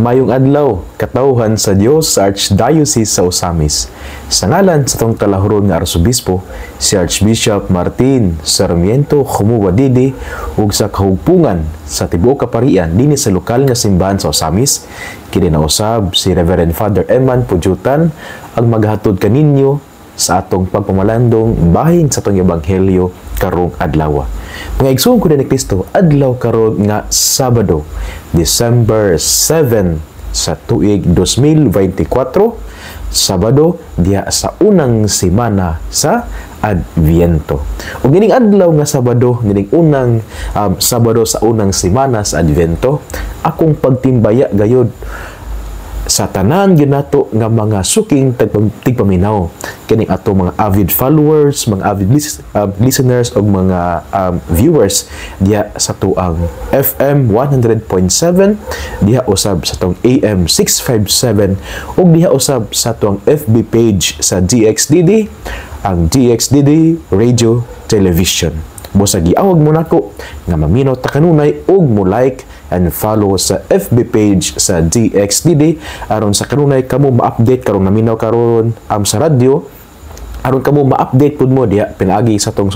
Mayong adlaw, katawhan sa Dios sa Archdiocese sa Osamis. Sa ngalan sa tong kalahuron nga Arsobispo, si Archbishop Martin Sarmiento Khumuwadidi ug sa kahugpungan sa tibuok kaparian dinhi sa lokal nga simbahan sa Osamis, kini nausab si Reverend Father Eman Pujutan ang maghatod kaninyo sa atong pagpamalandong bahin sa atong ebanghelyo karong adlaw. Mga igsoon ko ni Kristo, adlaw karon nga Sabado, December 7 sa tuig 2024, Sabado diha sa unang semana sa Adviento. Ug gining adlaw nga Sabado, gining unang Sabado sa unang semana sa Adviento, akong pagtimbaya gayud sa tanan ginato nga mga suking tigpaminaw kining ato mga avid followers, mga avid listeners o mga viewers diha sa tuang FM 100.7, diha usab sa tuang AM 657 ug diha usab sa tuang FB page sa DXDD, ang DXDD Radio Television. Busa giawag mo nako nga maminaw ta kanunay ug mo like and follow sa FB page sa DXDD aron sa kanunay kamo ma-update karong naminaw karon sa radyo, aron kamo ma-update pud mo diha pinaagi sa tong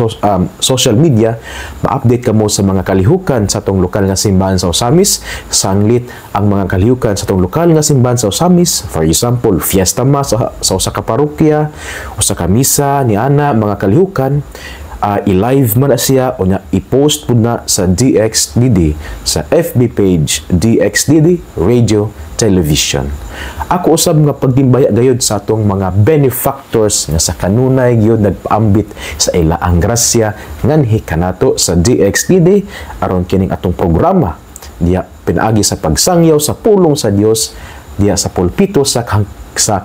social media, ma-update kamo sa mga kalihukan sa tong lokal nga simbahan sa Osamis, sanglit ang mga kalihukan sa tong lokal nga simbahan sa Osamis. For example, fiesta mas sa usa ka parokya, usa ka misa ni ana mga kalihukan, i-live man na siya o niya i-post po na sa DXDD sa FB page DXDD Radio Television. Ako usab nga pagtimbaya gayud sa atong mga benefactors nga sa kanunay gyud nagpaambit sa ilaang grasya nganhi kanato sa DXDD aron kining atong programa diya pinaagi sa pagsangyaw sa pulong sa Dios diya sa pulpito sa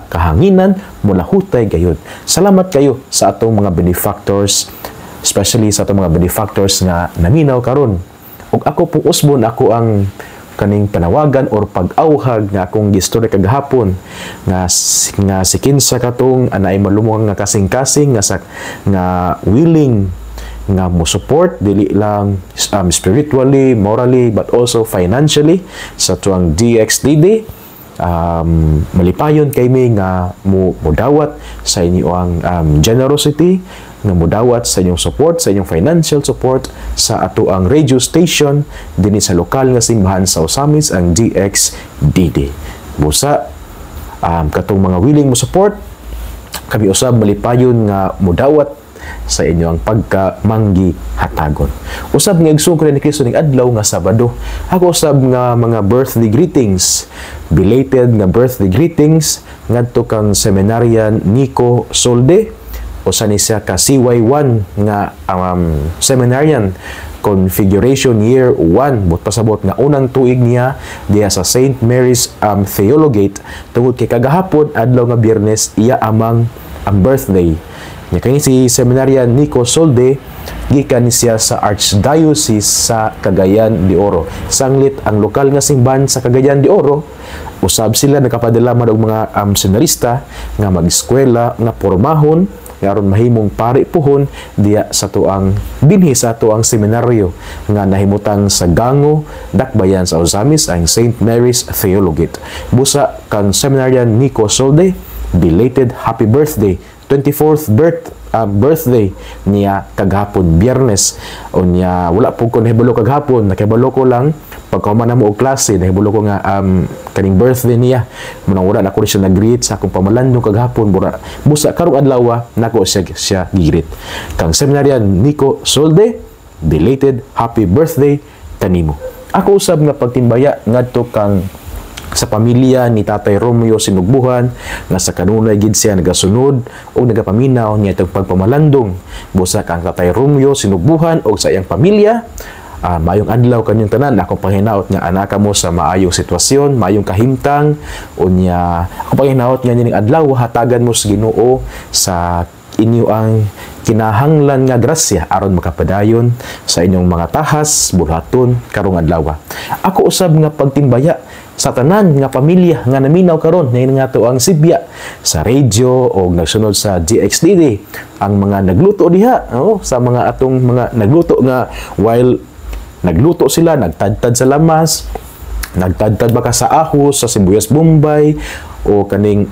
kahanginan mula hutay gayud. Salamat kayo sa atong mga benefactors, especially sa itong mga benefactors nga naminaw karon. Ug ako pong usbon, ako ang kaning panawagan or pag-awhag nga akong gistorya kagahapon nga si kinsa katong anay malumong nga kasing-kasing nga willing nga mo support dili lang spiritually, morally, but also financially sa tuang DXDD. Malipayon kay mi nga mudawat sa inyo ang generosity, nga mudawat sa inyong support, sa inyong financial support sa ato ang radio station dinhi sa lokal nga simbahan sa Osamis, ang DXDD. Busa katong mga willing mo support, kami usab malipayon nga mudawat sa inyo ang pagkamanggi hatagon. Usab nga igsoon ko ni Kristo ning adlaw nga Sabado, ako usab nga mga birthday greetings, belated nga birthday greetings ngadto kang seminarian Nico Solde, usa ni siya ka CY1 nga seminarian configuration year 1, but pasabot nga unang tuig niya diya sa St. Mary's Theologate tungod kay kagahapon adlaw nga Biyernes iya amang ang birthday niya. Kani si seminarian Nico Solde gikan siya sa Archdiocese sa Cagayan de Oro. Sanglit ang lokal nga simbahan sa Cagayan de Oro, usab sila nakapadala man og mga seminarista nga mag-eskwela nga pormahon aron mahimong pari puhon diya sa tuang binhi sa tuang seminaryo nga nahimutang sa Gango, Dakbayan sa Osamis, ang St. Mary's Theologate. Busa kang seminarian Nico Solde, belated happy birthday, 24th birthday niya kagahapon Biyernes. O niya wala po ko nahibalo kagahapon, nakibalo ko lang pagkahuman na mo og klase, nahibalo ko nga kaning birthday niya. Munang wala na ko siya nag-greet sa akong pamalandong kaghapon. Busa karong adlaw nako siya gi-greet. Kang seminarian Nico Solde, belated happy birthday kanimo. Ako usab nga pagtimbaya ngadto kang sa pamilya ni Tatay Romeo Sinugbuhan nga sa kanunay gid siya nagasunod o nagapaminaw niya itong pagpamalandong. Busa kang Tatay Romeo Sinugbuhan o sa iyang pamilya, mayong adlaw kanyang tanan. Ako panghinaot nga anaka mo sa maayong sitwasyon, maayong kahimtang, o niya ako panghinaot nga ning adlaw hatagan mo sa Ginoo sa inyo ang kinahanglan nga grasya aron makapadayon sa inyong mga tahas bulhaton karong adlaw. Ako usab nga pagtimbaya sa tanan nga pamilya nga naminaw karon nga to ang sibya sa radio o nagsunod sa DXDD, ang mga nagluto diha sa mga atong mga nagluto nga while nagluto sila, nagtadtad sa lamas, nagtadtad ba ka sa ahos, sa sibuyas Bombay, o kaning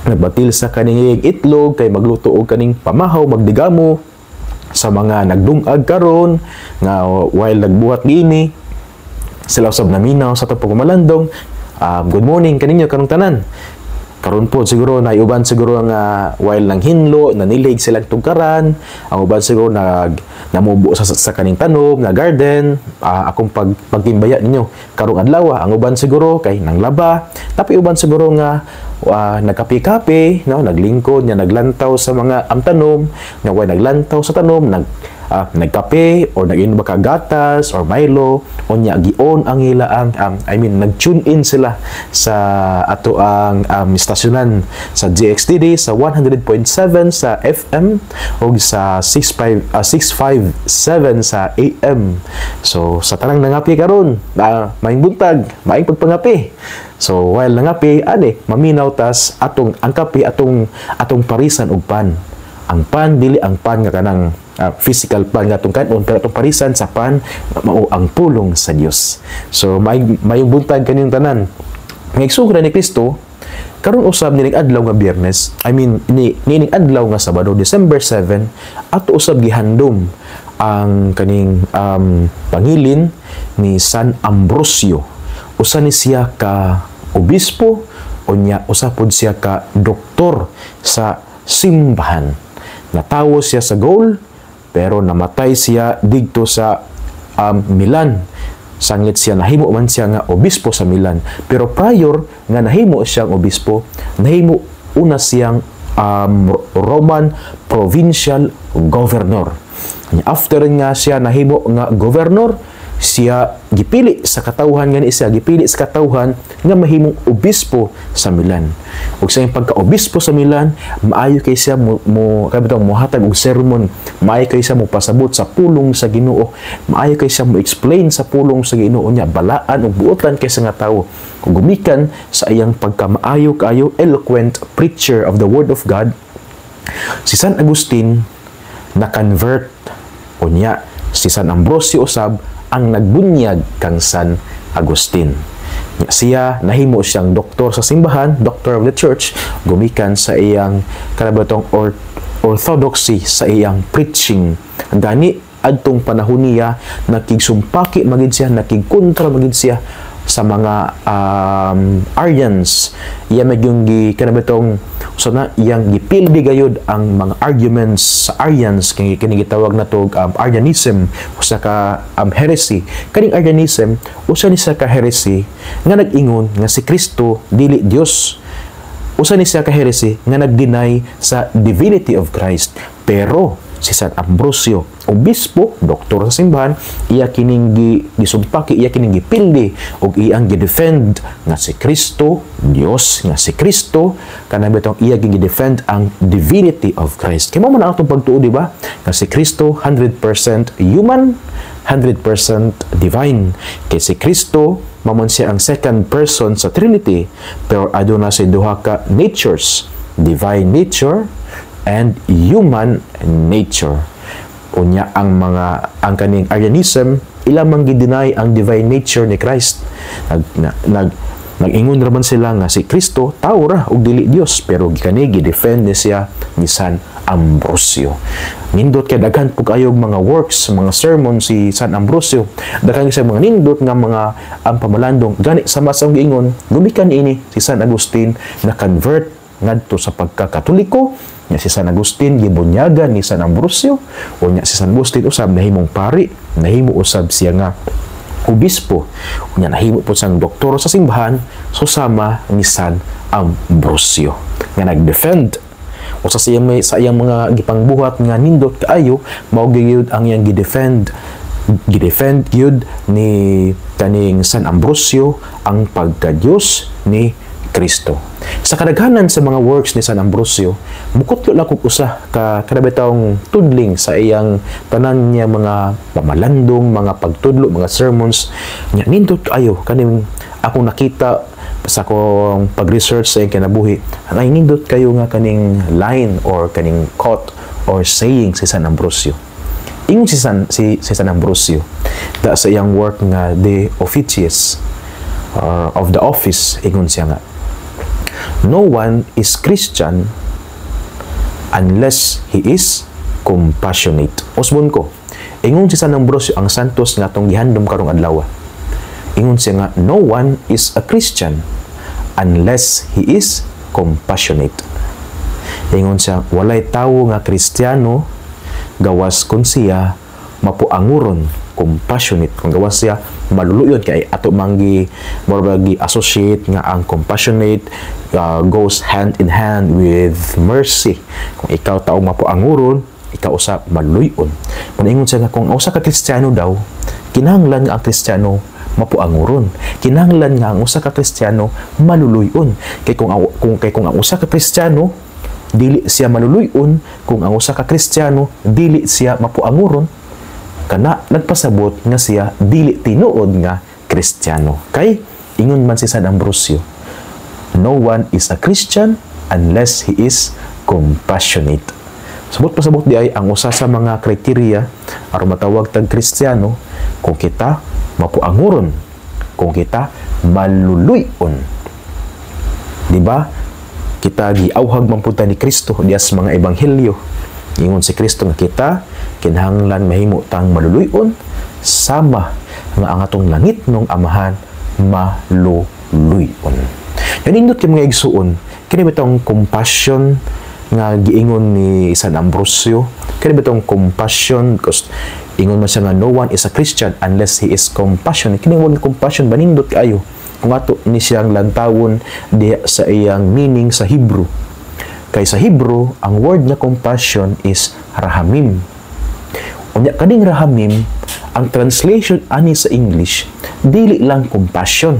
nagbatil sa kaning itlog, kay magluto og kaning pamahaw, magdigamo, sa mga nagdungag karon nga while nagbuhat gini, sila usab naminaw sa tapong malandong. Good morning kaninyo karong tanan. Karon po siguro na uban siguro nga while nang hinlo nanilig silang tugkaran, ang uban siguro namubo sa kaning tanom nga garden, akong pagtimbaya ninyo karong adlaw. Ang uban siguro kay nang laba, tapi uban siguro nga nagkape-kape, no, naglingkod nya naglantaw sa mga tanom, nga way naglantaw sa tanom, nagkape or nag-inom ba ka gatas or Milo, o nya gion ang ila nag-tune in sila sa ato ang istasyonan sa GXTD sa 100.7 sa FM o sa 657 sa AM. So sa tanang nangapi karon, maing buntag, maing pagpangapi. So while nangapi maminaw tas ang kape atong parisan og pan. Ang pan dili ang pan nga kanang physical pan nga atong kanon, pero atong parisan sa pan mao ang pulong sa Dios. So may buntag kaning tanan. Ngaigsugo ni Kristo karon usab nining adlaw nga Biyernes, nining adlaw nga Sabado, December 7, ato usab gihandom ang kaning pangilin ni San Ambrosio. Usa ni siya ka obispo, o nya usa pod siya ka doktor sa simbahan. Natawo siya sa Gaul, pero namatay siya didto sa Milan. Sanglit siya, nahimo man siya nga obispo sa Milan. Pero prior nga nahimo siyang obispo, nahimo una siyang Roman provincial governor. After nga siya nahimo nga governor, siya gipili sa katawhan nga nga mahimong obispo sa Milan. Ug sa iyang pagka-obispo sa Milan, maayo kay siya mohatag og sermon, maayo kay siya mo pasabot sa pulong sa Ginoo, maayo kay siya mo explain sa pulong sa Ginoo niya, balaan ug buotan kay sa nga tawo. Kung gumikan sa iyang pagkamaayo kaayo eloquent preacher of the word of God, si San Agustin na convert, o niya si San Ambrosio usab ang nagbunyag kang San Agustin. Siya nahimo siyang doktor sa simbahan, doctor of the church, gumikan sa iyang kanabatong orthodoxy sa iyang preaching. Gani adtong panahon niya nakigsumpaki magid siya, nakigkontra magid siya sa mga Arians. Iya magyung kanabatong iyang gipildi gayud ang mga arguments sa Arians, kay kini gitawag nato Arianism, usa ka heresy. Kaning Arianism usa ni sa ka heresy nga nag-ingon nga si Kristo dili Dios. Usa ni sa ka heresy nga nag-deny sa divinity of Christ. Pero si San Ambrosio, obispo, doktor sa simbahan, iya kining gisumpaki, iya kining gipildi ug iyang gi-defend nga si Kristo Dios, nga si Kristo kanang betong iya gi-defend ang divinity of Christ. Kay mo man atong pagtuo, di ba? Nga si Kristo 100% human, 100% divine. Kay si Kristo mamon siya ang second person sa Trinity, pero aduna siya duha ka natures, divine nature and human nature. Unya ang kaning Arianism, ilamang gi-deny ang divine nature ni Christ. Nag-ingon raman sila nga si Kristo tao ra ug dili Dios, pero kani gi-defend ni siya ni San Ambrosio. Nindot kay daghan pug ayog mga works, mga sermon si San Ambrosio. Daghan sa mga nindot nga mga pamalandong. Gani sa masang giingon, gumikan ini si San Agustin na convert ngadto sa pagkakatoliko. Nya si San Agustin gibunyagan ni San Ambrosio, o nya si San Agustin usab nahimong pari, nahimo usab siya nga obispo, o nya nahimo po siyang doktor sa simbahan susama ni San Ambrosio nga nag-defend o sa iyang mga gipangbuhat nga nindot kaayo, mao gyud ang iyang gidefend gyud ni kaning San Ambrosio ang pagka-Dios ni Kristo. Sa kadaghanan sa mga works ni San Ambrosio, bukod lang kung usa ka kadabitawng tudling sa iyang tanan niya mga pamalandong, mga pagtudlo, mga sermons, nya nindot ayo kaning akong nakita sa akong pag-research sa iyang kinabuhi, ay nindot kayo nga kaning line or kaning quote or saying si San Ambrosio. Ingon si San Ambrosio da sa iyang work nga De Officiis, of the office, ingon siya nga, no one is Christian unless he is compassionate. Usbon ko, ingon si San Ambrosio ang santos nga atong gihandom karong adlaw. Ingon siya nga, no one is a Christian unless he is compassionate. Ingon siya, walay tawo nga Kristiyano gawas kun siya mapuanguron, compassionate, kung gawas siya maluluyon, kay ato manggi moragi associate nga ang compassionate goes hand in hand with mercy. Kung ikaw tao mapuanguron, ikaw usap maluluyon. Ingon siya nga, kung usa ka Kristiyano daw, kinahanglan nga ang Kristiyano mapuanguron, kinahanglan nga ang usa ka Kristiyano maluluyon. Kay kung ang usa ka Kristiyano dili siya maluluyon, kung ang usa ka Kristiyano dili siya mapuanguron, kana nagpasabot nga siya dili tinuod nga Kristiyano. Kay ingon man si San Ambrosio, no one is a Christian unless he is compassionate. Sabot pasabot di ay ang usa sa mga kriteriya aron matawag tag Kristiyano, kung kita mapuanguron, kung kita maluluyon. Di ba? Kita giawhag man punta ni Kristo diya sa mga ebanghelyo. Ingon si Kristo nga kita kinahanglan mahimo tang maluluyon sama nga ang atong langit nung amahan maluluyon. Yan indot kay mga igsuon, kini bitong compassion nga giingon ni San Ambrosio, kini bitong compassion, because ingon man siya nga no one is a Christian unless he is compassionate. Kini word compassion banindot kaayo. Kung ato ni siyang lantawon diya sa iyang meaning sa Hebrew. Kay sa Hebrew, ang word nga compassion is rahamim. Unya kaning rahamim, ang translation ani sa English, dili lang compassion.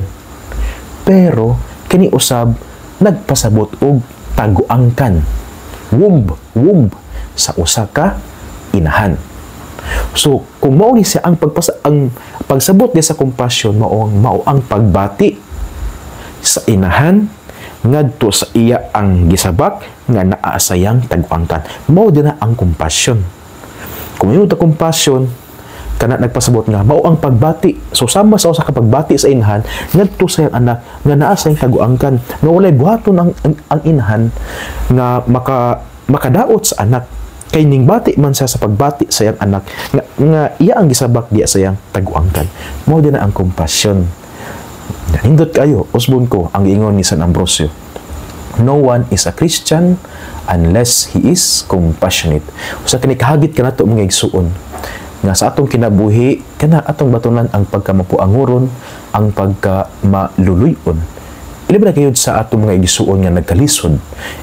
Pero kini usab nagpasabot og taguangkan. Womb sa usa ka inahan. So, kung mao ni siya ang pagsabot niya sa compassion, mao ang pagbati sa inahan ngadto sa iya ang gisabak nga naa sayang tag-angkan. Mao din na ang compassion. Kung yung compassion kana nagpasabot nga mao ang pagbati. So sama sa usa ka pagbati sa inahan ngadto sa iyang anak nga naa sayang tag-angkan. Nga walay buhaton ang inahan nga makadaot sa anak. Kay ning bati man siya sa pagbati sa iyang anak nga iya ang gisabak diya sa iyang taguangkan. Mao din na ang compassion. Nindot kayo, usbon ko ang ingon ni San Ambrosio. No one is a Christian unless he is compassionate. Usa kini kahagit kanato mga igsuon nga sa atong kinabuhi kana atong batunan ang pagkamapuanguron, ang pagkamaluluyon. Ilabi na gayud sa atong mga igsuon nga nagkalisod.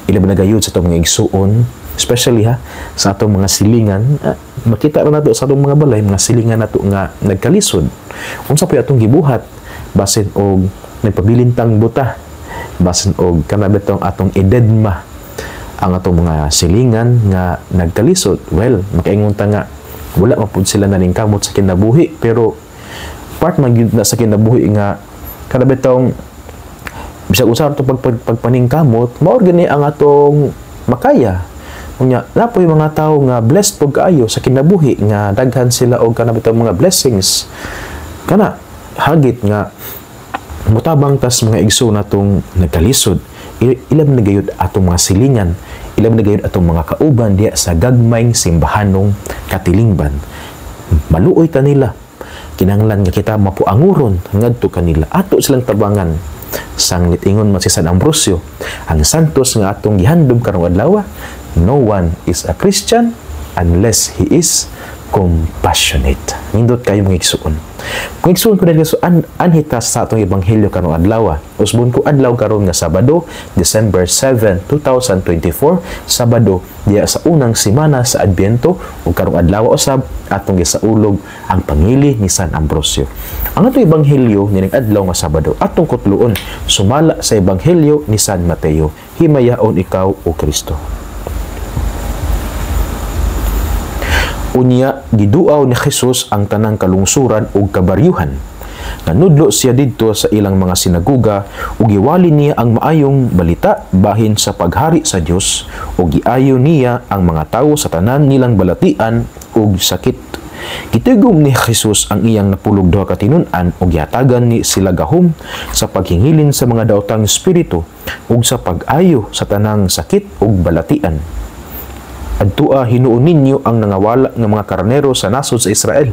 Ilabi na gayud sa atong mga igsuon, especially sa atong mga silingan. Makita ra nato sa atong mga balay, mga silingan nato nga nagkalisod. Unsa pa atong gibuhat basin og nagpabilintang buta, basin og kanabetong atong ededma ang atong mga silingan nga nagkalisod. Well, makaingon ta nga wala mapud sila naningkamot sa kinabuhi, pero part man gyud na sa kinabuhi nga kanabetong bisag usa to pagpaningkamot, mao gani ang atong makaya. Unya napoy mga tawo nga blessed pug kaayo sa kinabuhi nga daghan sila og kanabetong mga blessings. Kana hagit nga mutabang tas mga igso natong nagkalisod, ilam na gayud atong mga silingan, ilam na gayud atong mga kauban diya sa gagmayng simbahanong katilingban. Maluoy kanila, kinahanglan nga kita mapuanguron ngadto kanila, ato silang tabangan. Sanglit ingon man si San Ambrosio, ang santos nga atong gihandom karong adlaw, no one is a Christian unless he is compassionate. Nindot kayo mga igsuon. Kung igsuon ko dahil anhitas sa atong ebanghelyo karong adlaw, usbon ko adlaw karon nga Sabado, December 7, 2024, Sabado diya sa unang semana sa Adbyento, ug karong adlaw usab atong gisaulog ang pangili ni San Ambrosio. Ang atong ebanghelyo nining adlaw nga Sabado atong kutluon sumala sa ebanghelyo ni San Mateo. Himayaon ikaw o Kristo. Unya, giduaw ni Jesus ang tanang kalungsuran ug kabaryuhan. Nanudlo siya didto sa ilang mga sinaguga ug giwali niya ang maayong balita bahin sa paghari sa Dios ug giayo niya ang mga tawo sa tanan nilang balatian ug sakit. Gitugom ni Jesus ang iyang napulog duha ka tinun-an ug gihatagan ni sila gahom sa paghingilin sa mga daotang espiritu ug sa pag-ayo sa tanang sakit ug balatian. Adtua hinuon ninyo ang nangawala nga mga karnero sa nasod sa Israel.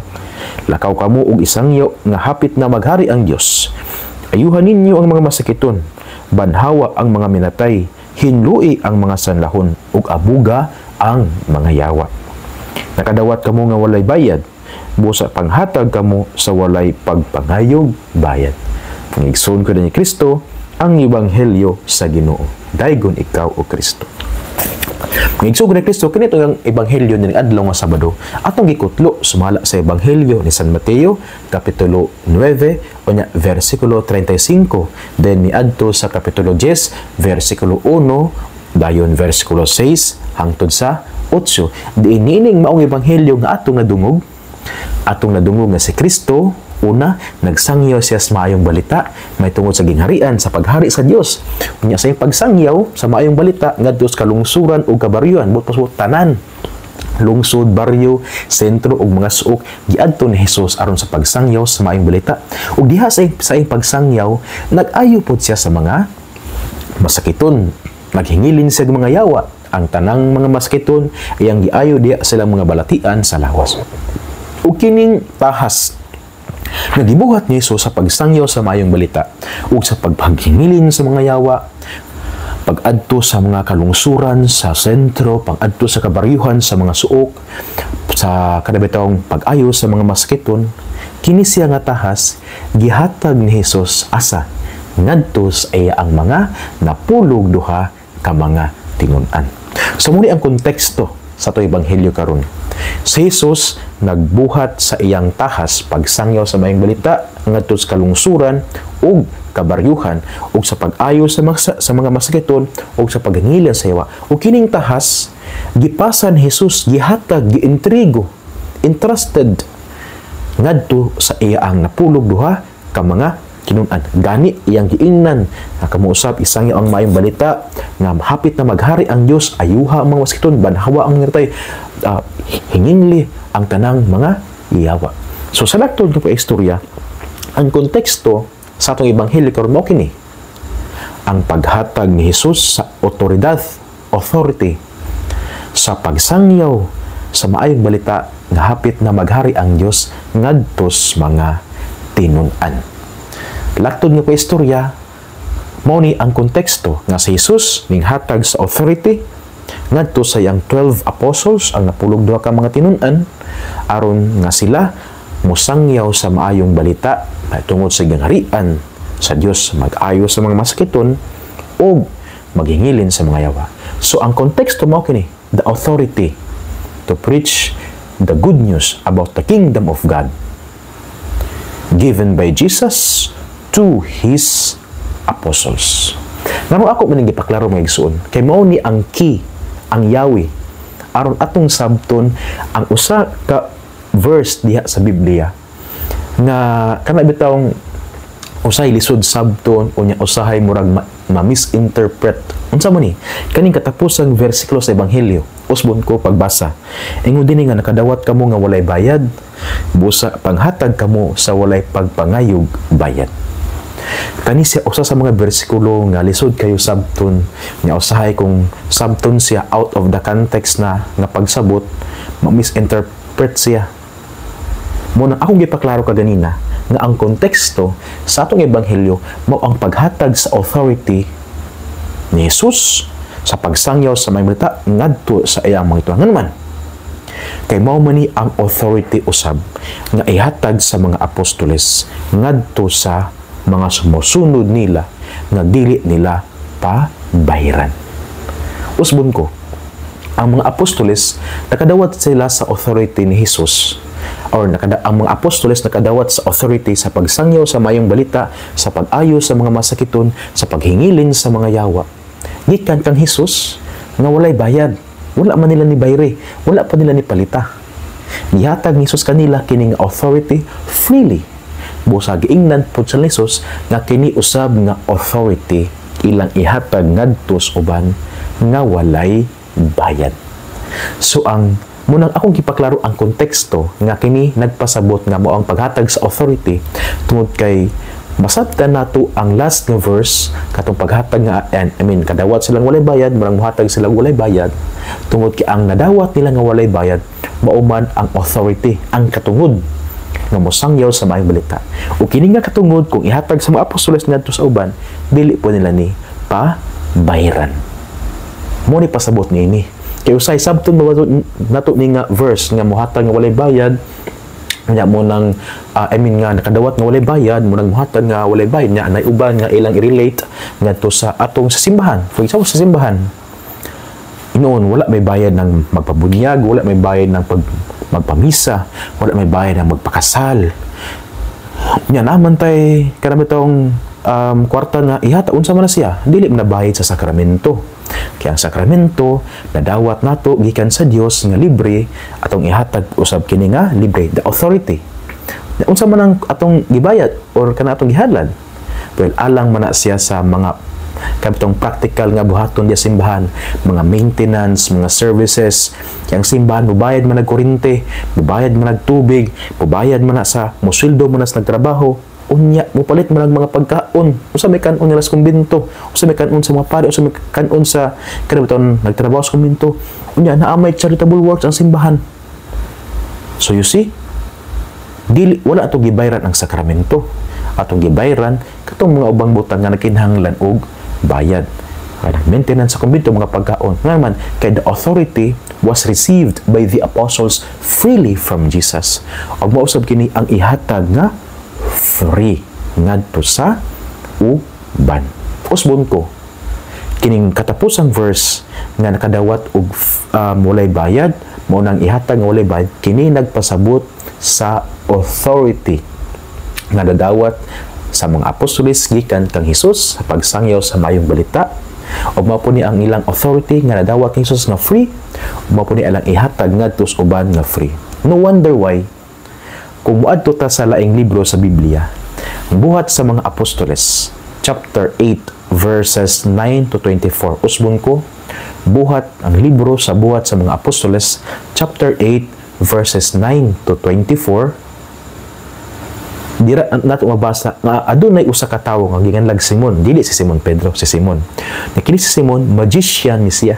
Lakaw kamo og isangyo nga hapit na maghari ang Dios. Ayuhan ninyo ang mga masakiton, banhawa ang mga minatay, hinlui ang mga sanlahon ug abuga ang mga yawa. Nakadawat kamo nga walay bayad, busa panghatag kamo sa walay pagpangayog bayad. Ngigsoon ko ni Kristo ang ebanghelyo sa Ginoo. Daygon ikaw o Kristo. Ngigsoon ko ni Kristo kini ang ebanghelyo ni adlaw nga Sabado atong gikutlo sumala sa ebanghelyo ni San Mateo kapitulo 9 unya versikulo 35 then miadto sa kapitulo 10 versikulo 1 dayon versikulo 6 hangtod sa 8. Diin nining maong ebanghelyo nga atong nadungog nga si Kristo. Una, nagsangyaw siya sa maayong balita may tungod sa gingharian sa paghari sa Dios. Unya sa iyang pagsangyaw sa maayong balita ngadto sa kalungsuran ug kabaryuhan buot tanan, lungsod, baryo, sentro ug mga suok giadto ni Hesus aron sa pagsangyaw sa maayong balita. Ug diha sa iyang pagsangyaw nag-ayo pod siya sa mga masakiton, naghingilin siya ng mga yawa. Ang tanang mga masakiton iyang giayo diha silang mga balatian sa lawas. Ug kining tahas nagibuhat ni Jesus sa pagsangyaw sa maayong balita ug sa pagpaghingilin sa mga yawa, pag-adto sa mga kalungsuran sa sentro, pag-adto sa kabaryuhan sa mga suok, sa kadabitawng pag-ayo sa mga masakiton. Kini siya nga tahas gihatag ni Jesus asa ngadto sa iya ang mga napulog duha ka mga tinun-an. So muli ang konteksto sa to ebanghelyo karon. Si Jesus nagbuhat sa iyang tahas pagsangyaw sa maayong balita ngadto sa kalungsuran ug kabaryuhan ug sa pag-ayo sa mga masakiton ug sa paghingilin sa yawa. Ug kining tahas gipasan Jesus, gihatag, giintrigo, entrusted ngadto sa iya ang napulog duha ka mga kinun-an. Gani iyang giingnan nga kamuusap isangyaw ang maayong balita nga hapit na maghari ang Dios, ayuha ang mga masakiton, banhawa ang nirtay, hingingli ang tanang mga yawa. So sa laktod nga istorya, ang konteksto sa atong ebanghelyo karon mao kini ang paghatag ni Jesus sa otoridad, authority sa pagsangyaw sa maayong balita nga hapit na maghari ang Dios ngadto sa mga tinun-an. Laktod nga istorya mao ni ang konteksto nga si Jesus ninghatag sa authority ngadto sa iyang 12 apostles ang napulog duha ka mga tinun-an aron nga sila mosangyaw sa maayong balita tungod sa gingharian sa Dios, mag-ayo sa mga masakiton o maghingilin sa mga yawa. So ang konteksto mao kini the authority to preach the good news about the kingdom of God given by Jesus to His apostles. Ngano ako man gipaklaro mga igsoon kay mao ni ang key, ang yawi aron atong sabton ang usa ka verse diha sa Biblia nga kana bitawng usahay lisod sabton unya usahay murag ma-misinterpret. Unsa man ni kaning katapusang bersikulo sa ebanghelyo usbon ko pagbasa ingon dinhi nga nakadawat kamo nga walay bayad, busa panghatag kamo sa walay pagpangayog bayad. Kani siya usa sa mga bersikulo nga lisod kayo sabton nga usahay kung sabton siya out of the context na nga pagsabot ma-misinterpret siya. Muna akong gipaklaro kaganina nga ang konteksto sa atong ebanghelyo mao ang paghatag sa authority ni Jesus sa pagsangyaw sa maayong balita ngadto sa iyang mga ituan. Naman kay mao man ni ang authority usab nga ihatag sa mga apostoles ngadto sa mga sumusunod nila nga dili nila pabahiran. Usbon ko, ang mga apostoles nakadawat sila sa authority ni Jesus or ang mga apostoles nakadawat sa authority sa pagsangyaw sa maayong balita, sa pag-ayo sa mga masakiton, sa paghingilin sa mga yawa. Gikan kang Jesus nga walay bayad, wala man nila ni bayre, wala pa nila ni palita. Gihatag ni Jesus kanila kining authority freely. Busa giingnan pod sa Jesus nga kini usab nga authority ilang ihatag ngadto sa uban nga walay bayad. So ang Munang akong gipaklaro ang konteksto nga kini nagpasabot nga mao ang paghatag sa authority tungod kay masabtan nato ang last nga verse katong paghatag nga kadawat silang walay bayad, murang muhatag silang walay bayad tungod kay ang nadawat nila nga walay bayad mao man ang authority, ang katungod nga mosangyaw sa maayong balita. O kini nga katungod kung ihatag sa mga apostoles ngadto sa uban, dili po nila ni pabayran. Mo ni pasabot niini. Kay usay sabton nato ni nga verse nga mohatag nga walay bayad, nya mo nang nga nakadawat nga walay bayad, mo nang muhatag nga walay bayad nya anay uban nga ilang i-relate ngadto sa atong sa simbahan. For example, sa simbahan inoon wala may bayad ng magpabunyag, wala may bayad ng magpamisa, wala may bayad ng magpakasal. Nya naman tay karabitong kwarta nga ihata unsa man na siya, dili man bayad sa sakramento. Kaya ang sakramento nadawat nato gikan sa Dios nga libre atong ihatag usab kini nga libre, the authority. Unsa man ang atong gibayad or kana atong gihadlad? Well, alang man na siya sa mga kabitong practical nga buhaton diya simbahan, mga maintenance, mga services. Kaya ang simbahan mubayad man nagkuryente, mubayad man nagtubig, mubayad man na sa mosildo man sa nagtrabaho, unya mupalit man ang mga pagkaon, usa may kanon nila sa kumbento, usa may kanon sa mga pare, usa may kanon sa kabitong nagtrabaho sa kumbento, unya naamay charitable works ang simbahan. So you see, dili wala atong gibayran ang sakramento, atong gibayran katong mga ubang butang nga nakinahanglan og bayad. Maintenance sa kumbento, mga pagkaon. Ngayon, kay the authority was received by the apostles freely from Jesus. Og mausab kini ang ihatag nga free ngadto sa uban. Usbon ko kining katapusang verse nga nakadawat og walay bayad, mao nang ihatag nga walay bayad, kini nagpasabot sa authority nga nadawat sa mga apostoles gikan kang Hesus sa pagsangyaw sa maayong balita. O mao po ni ang ilang authority nga nadawat kang Hesus nga free, o mao po ni alang ihatag ngadto sa uban nga free. No wonder why kung muadto ta sa laing libro sa Biblia, ang buhat sa mga apostoles, chapter 8 verses 9 to 24. Usbon ko, buhat ang libro sa buhat sa mga apostoles, chapter 8 verses 9 to 24. Dira nato mabasa nga adunay usa ka tawo nga ginganlag Simon, dili si Simon Pedro, si Simon. Nakini si Simon, magician ni siya.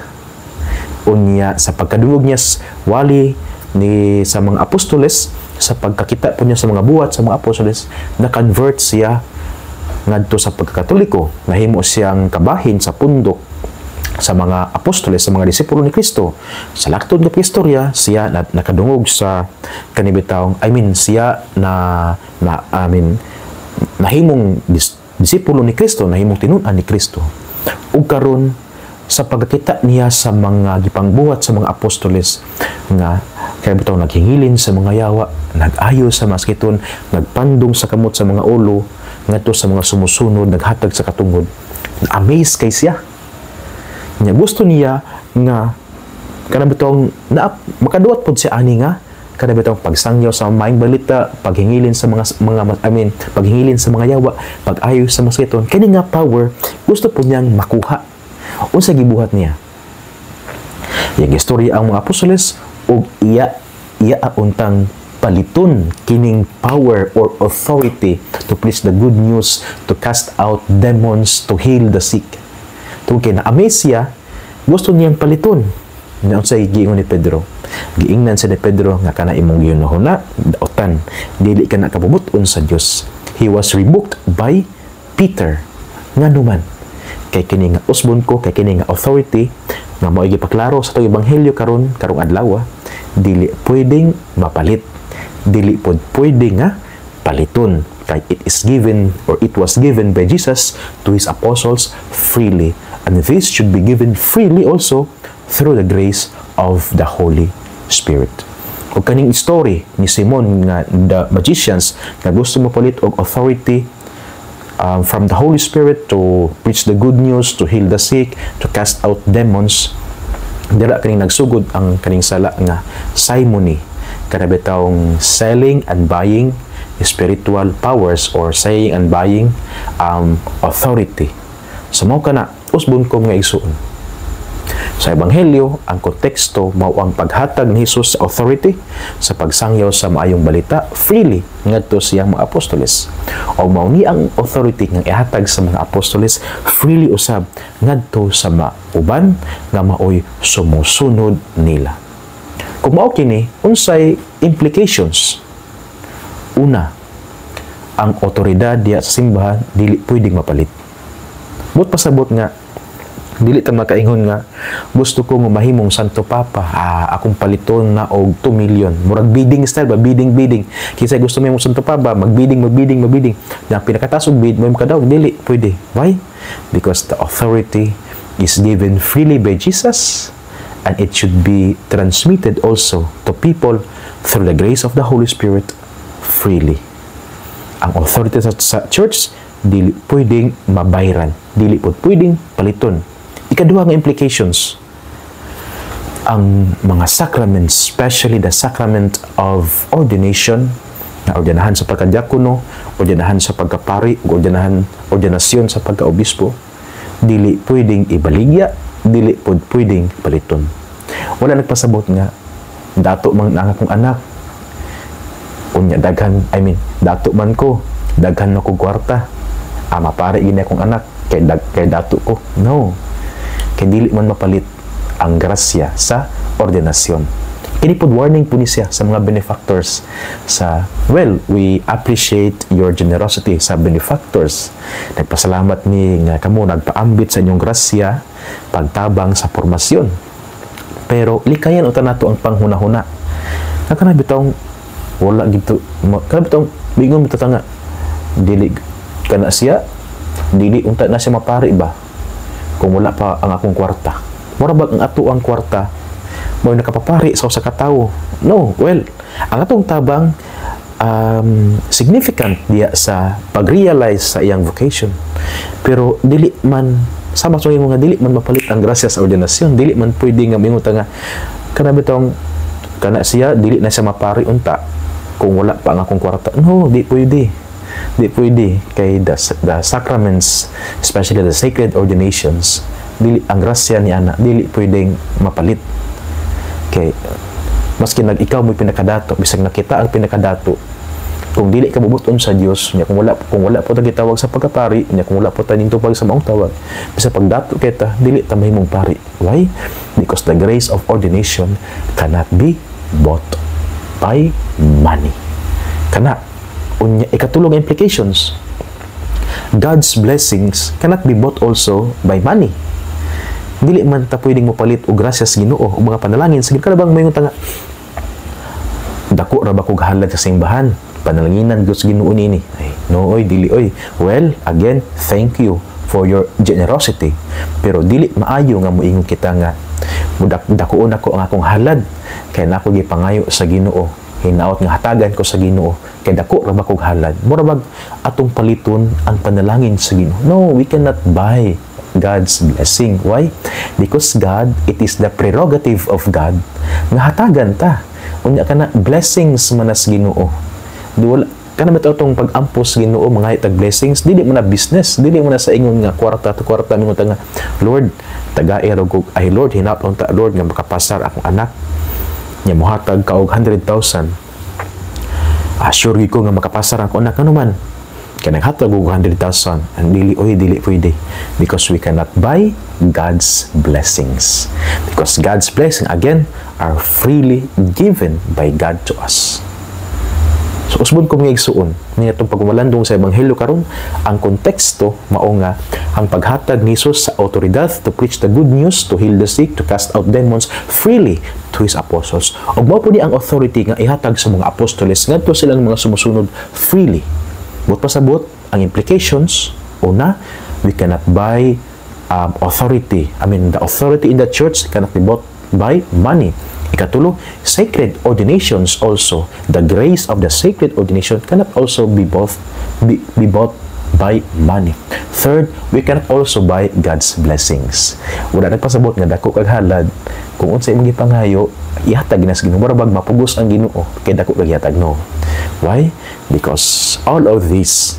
Unya sa pagkadungog niya wali ni sa mga apostoles, sa pagkakita po niya sa mga buhat sa mga apostoles, na-convert siya ngadto sa pagkakatoliko, nahimo siyang kabahin sa pundok sa mga apostoles, sa mga disipulo ni Kristo. Sa laktod nga istorya, siya nakadungog sa kanibitawong, siya nahimong disipulo ni Kristo, nahimong tinun-an ni Kristo. Ug karon sa pagkakita niya sa mga gipangbuhat sa mga apostoles nga kaya bitaw naghingilin sa mga yawa, nag-ayo sa maskiton, nagpandong sa kamot sa mga ulo, ngadto sa mga sumusunod, naghatag sa katungod. Na-amaze kay siya. Nya gusto niya nga kana bitaw makaduot pod siya ani nga kana bitaw pagsangyaw sa maayong balita, paghingilin sa paghingilin sa mga yawa, pag-ayo sa maskiton. Kani nga power gusto po niyang makuha. Unsa gibuhat niya? Yang istorya ang mga apostoles ug iya untang paliton kining power or authority to preach the good news, to cast out demons, to heal the sick. Tungkol na-amaze siya, gusto niyang paliton. Nga unsay giingon ni Pedro. Giingnan sa ni Pedro nga kana imong gihunahuna, daotan, dili ka na kabubuton sa Dios. He was rebuked by Peter. Nganuman kay kini nga usbon ko, kay kini nga authority nga mao gipaklaro sa itong ebanghelyo karong adlaw, dili pwedeng mapalit, dili pod pwede nga paliton, kay it was given by Jesus to his apostles freely, and this should be given freely also through the grace of the Holy Spirit. O kaning story ni Simon nga the magicians nga gusto mo palit og authority from the Holy Spirit to preach the good news, to heal the sick, to cast out demons. Dira kaning nagsugod ang kaning sala nga simony, kada bitawng selling and buying spiritual powers or selling and buying authority. So mao kana usbon ko nga igsuon. Sa Ebanghelyo, ang konteksto mao ang paghatag ni Hesus sa authority sa pagsangyaw sa maayong balita freely ngadto siyang mga apostoles. O mao ni ang authority nga ihatag sa mga apostoles freely usab ngadto sa mauban nga maoy sumusunod nila. Kung mao kini, unsay implications? Una, ang otoridad diya sa simbahan dili pwedeng mapalit. But pasabot nga dili ta makaingon nga gusto ko mahimong Santo Papa, akong paliton na og 2 million. Murag bidding style ba, bidding. Kinsa gusto mo Santo Papa, magbidding. Na pinakataas og bid mo kadaog dili pwede. Why? Because the authority is given freely by Jesus and it should be transmitted also to people through the grace of the Holy Spirit freely. Ang authority sa church dili pwedeng mabayran, dili po pwedeng paliton. Ikaduha nga implications, ang mga sacraments, especially the sacrament of ordination, na ordinahan sa pagkadiakono, ordinahan sa pagkapari, ordinasyon sa pagkaobispo, dili pwedeng ibaligya, dili pwedeng paliton. Wala nagpasabot nga dato man ang akong anak, unya dato man ko, daghan na ko kwarta, mapari gini akong anak kay dato ko. No, kay dili man mapalit ang grasya sa ordinasyon. Ini po warning po ni siya sa mga benefactors we appreciate your generosity sa benefactors. Nagpasalamat ni nga kamo nagpaambit sa inyong grasya pagtabang sa formasyon. Pero likayan uta nato ang panghuna-huna. Kana bitong wala gito, kana bitong bingon bitaw nga dili kana siya, dili unta na siya mapari ba kung wala pa ang akong kwarta. Mura ba ang ato ang kwarta mo nakapapari sa usa ka tawo? No, well, ang atong tabang significant diya sa pag-realize sa iyang vocation. Pero dili man sama sa mga dili man mapalit ang grasya sa ordinasyon, dili man pwede nga minguta nga kana bitong kana siya dili na siya mapari unta kung wala pa ang akong kwarta. No, di pwede. Di pwede kay the sacraments, especially the sacred ordinations, dili ang grasya ni ana dili pwedeng mapalit. Kay maski ikaw mo pinakadato, bisag nakita ang pinakadato, kung dili ka bubuton sa Dios nya, kung wala po ta gitawag sa pagkapari nya, kung wala po ta ning tupag sa maong tawag, bisag pagdato kita dili ta mahimong pari. Why? Because the grace of ordination cannot be bought by money. Unya ikatulong implications, God's blessings cannot be bought also by money. Dili man ta pwedeng mopalit og grasya sa Ginoo o mga panalangin. Sige ka na bang mayon nga dako ra ba kog halad sa simbahan, panalanginan gyud sa Ginoo nini? No oy, dili oy. Well, again, thank you for your generosity. Pero dili maayo nga moingon kita nga dakuon ako ang akong halad kay nako gipangayo sa Ginoo. Hinaot nga hatagan ko sa Ginoo kay dako ra ba kog halad. Mura bag atong paliton ang panalangin sa Ginoo? No, we cannot buy God's blessing. Why? Because God, it is the prerogative of God nga hatagan ta. Unya kana blessings man sa Ginoo. Di wala kana bitaw tong pag-ampos Ginoo mga itag blessings, dili mo na business, dili mo na sa ingon nga kwarta to kwarta mingon ta nga Lord, tagae ra kog ay Lord, hinapon ta Lord nga makapasar akong anak. Nya mohatag ka og 100,000. Sure ko nga makapasar ako anak naman. Kaya naghatag og 100,000 and dili pwede because we cannot buy God's blessings, because God's blessings again are freely given by God to us. So usbon ko mga igsuon niya itong pagmalandong sa Ebanghelyo karon, ang konteksto mao nga ang paghatag ni Jesus sa autoridad to preach the good news, to heal the sick, to cast out demons freely to His apostles. Og mao po ni ang authority nga ihatag sa mga apostoles ngadto silang mga sumusunod freely. But pasabot ang implications, una, we cannot buy authority. The authority in the church cannot be bought by money. Ikatulo, sacred ordinations also. The grace of the sacred ordination cannot also be bought by money. Third, we cannot also buy God's blessings. Wala nagpasabot nga dako kag halad, kung unsay imong gipangayo, ihatag na sa Ginoo. Mura bag mapugos ang Ginoo kay dako kag ihatag. No. Why? Because all of these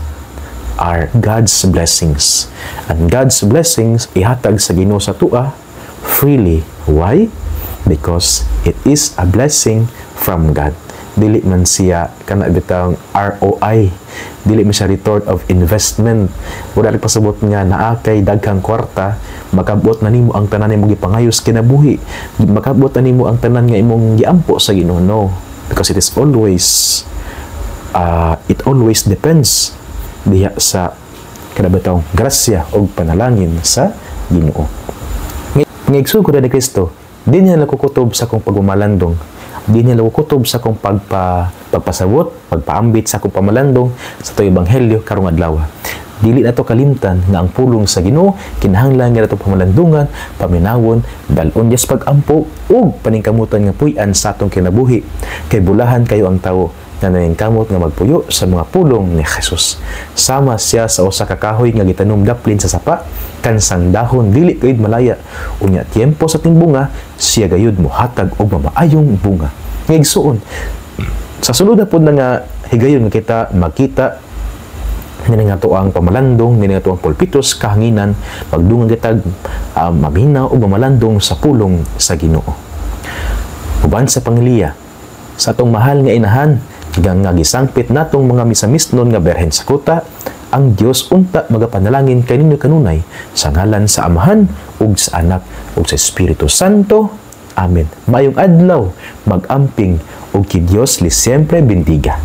are God's blessings. And God's blessings ihatag sa Ginoo sa tua freely Why? Because it is a blessing from God. Dili man siya kana bitang ROI, dili man siya return of investment. Wala rin pasabot nga naa kay daghang kwarta, makabot na nimo ang tanan imong gipangayos kinabuhi, makabot na nimo ang tanan nga imong giampo sa Ginoo. No, because it always depends diha sa kada bitang grasya o panalangin sa Ginoo. Ngaigsoon ko ni Kristo, di niya nakukutob sa kong pagmamalandong, di niya nakukutob sa kong pagpasabot, pagpaambit sa kong pamalandong sa to ebanghelyo karong adlaw. Dili nato kalimtan nga ang pulong sa Ginoo kinahanglan nga nato pamalandungan, paminawon, dalon yes pagampo ug paningkamutan nga puy-an sa atong kinabuhi. Kay bulahan kayo ang tawo nga naningkamot nga magpuyo sa mga pulong ni Jesus. Sama siya sa usa ka kahoy nga gitanom daplin sa sapa, kansang dahon dili gayud malaya, unya tiempo sa timbunga siya gayud mohatag og mamaayong bunga. Ngaigsuon sa sulod na pud nga higayon nga kita makita nini nga to ang pamalandong, nini nga to ang pulpitos kahanginan pagdungan kitag maminaw og mamalandong sa pulong sa Ginoo. Uban sa pangiliya sa atong mahal nga inahan nga gisangpit natong mga misamisnon nga berhen sa kuta, ang Dios unta magapanalangin kaninyo kanunay sa ngalan sa Amahan ug sa Anak ug sa Espiritu Santo. Amen. Maayong adlaw, mag-amping ug ki Dios li siempre bendiga.